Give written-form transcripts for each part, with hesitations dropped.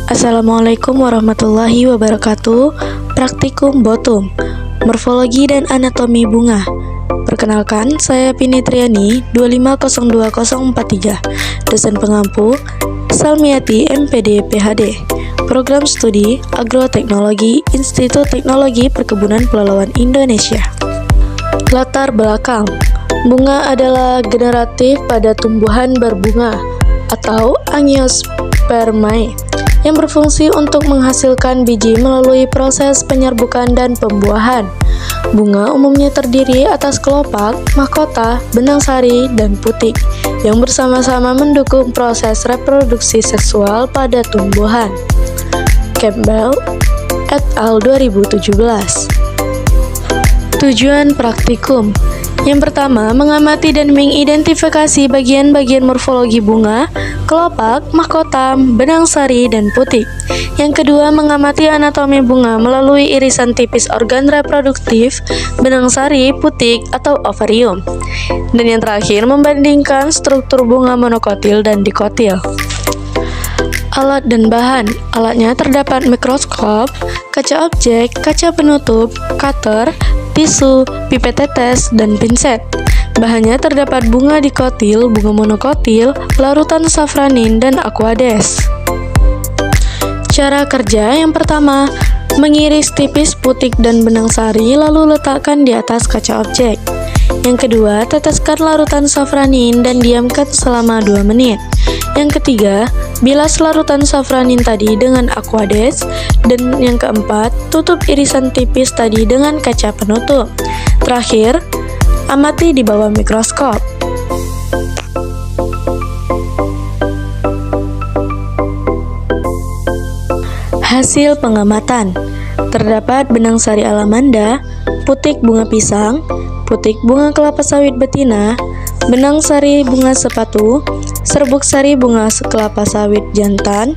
Assalamualaikum warahmatullahi wabarakatuh. Praktikum Botum, Morfologi dan Anatomi Bunga. Perkenalkan, saya Pini Triani, 2502043, dosen pengampu, Salmiati MPD PhD, Program Studi Agroteknologi, Institut Teknologi Perkebunan Pelalawan Indonesia. Latar belakang, bunga adalah generatif pada tumbuhan berbunga atau Angiospermae yang berfungsi untuk menghasilkan biji melalui proses penyerbukan dan pembuahan. Bunga umumnya terdiri atas kelopak, mahkota, benang sari, dan putik yang bersama-sama mendukung proses reproduksi seksual pada tumbuhan. Campbell et al. 2017. Tujuan praktikum. Yang pertama, mengamati dan mengidentifikasi bagian-bagian morfologi bunga, kelopak, mahkota, benang sari, dan putik. Yang kedua, mengamati anatomi bunga melalui irisan tipis organ reproduktif, benang sari, putik, atau ovarium. Dan yang terakhir, membandingkan struktur bunga monokotil dan dikotil. Alat dan bahan. Alatnya terdapat mikroskop, kaca objek, kaca penutup, cutter, tisu, pipet tetes, dan pinset. Bahannya terdapat bunga dikotil, bunga monokotil, larutan safranin, dan aquades. Cara kerja yang pertama, mengiris tipis putik dan benang sari lalu letakkan di atas kaca objek. Yang kedua, teteskan larutan safranin dan diamkan selama 2 menit. Yang ketiga, bilas larutan safranin tadi dengan aquades. Dan yang keempat, tutup irisan tipis tadi dengan kaca penutup. Terakhir, amati di bawah mikroskop. Hasil pengamatan. Terdapat benang sari alamanda, putik bunga pisang, putik bunga kelapa sawit betina, benang sari bunga sepatu, serbuk sari bunga kelapa sawit jantan,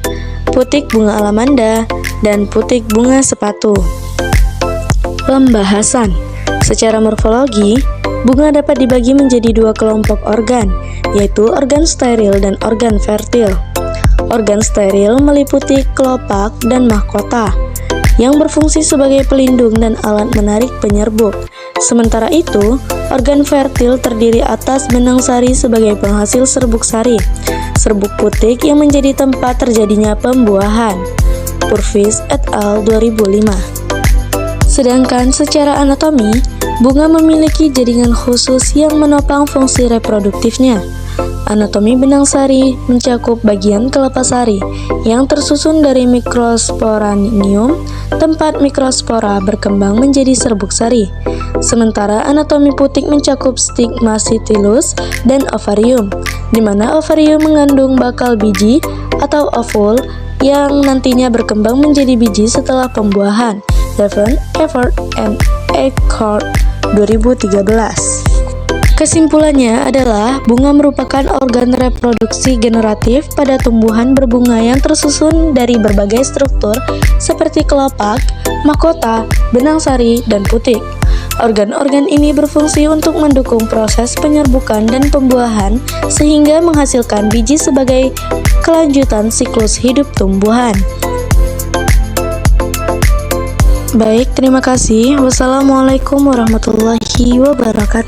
putik bunga alamanda, dan putik bunga sepatu. Pembahasan. Secara morfologi, bunga dapat dibagi menjadi 2 kelompok organ, yaitu organ steril dan organ fertil. Organ steril meliputi kelopak dan mahkota, yang berfungsi sebagai pelindung dan alat menarik penyerbuk. Sementara itu, organ fertil terdiri atas benang sari sebagai penghasil serbuk sari, serbuk putik yang menjadi tempat terjadinya pembuahan. Purvis et al. 2005. Sedangkan secara anatomi, bunga memiliki jaringan khusus yang menopang fungsi reproduktifnya. Anatomi benang sari mencakup bagian kelapa sari yang tersusun dari mikrosporanium, tempat mikrospora berkembang menjadi serbuk sari. Sementara anatomi putik mencakup stigmaticillus dan ovarium, di mana ovarium mengandung bakal biji atau ovul yang nantinya berkembang menjadi biji setelah pembuahan. Devon, Efford, and Eckhart 2013. Kesimpulannya adalah bunga merupakan organ reproduksi generatif pada tumbuhan berbunga yang tersusun dari berbagai struktur seperti kelopak, mahkota, benang sari, dan putik. Organ-organ ini berfungsi untuk mendukung proses penyerbukan dan pembuahan sehingga menghasilkan biji sebagai kelanjutan siklus hidup tumbuhan. Baik, terima kasih. Wassalamualaikum warahmatullahi wabarakatuh.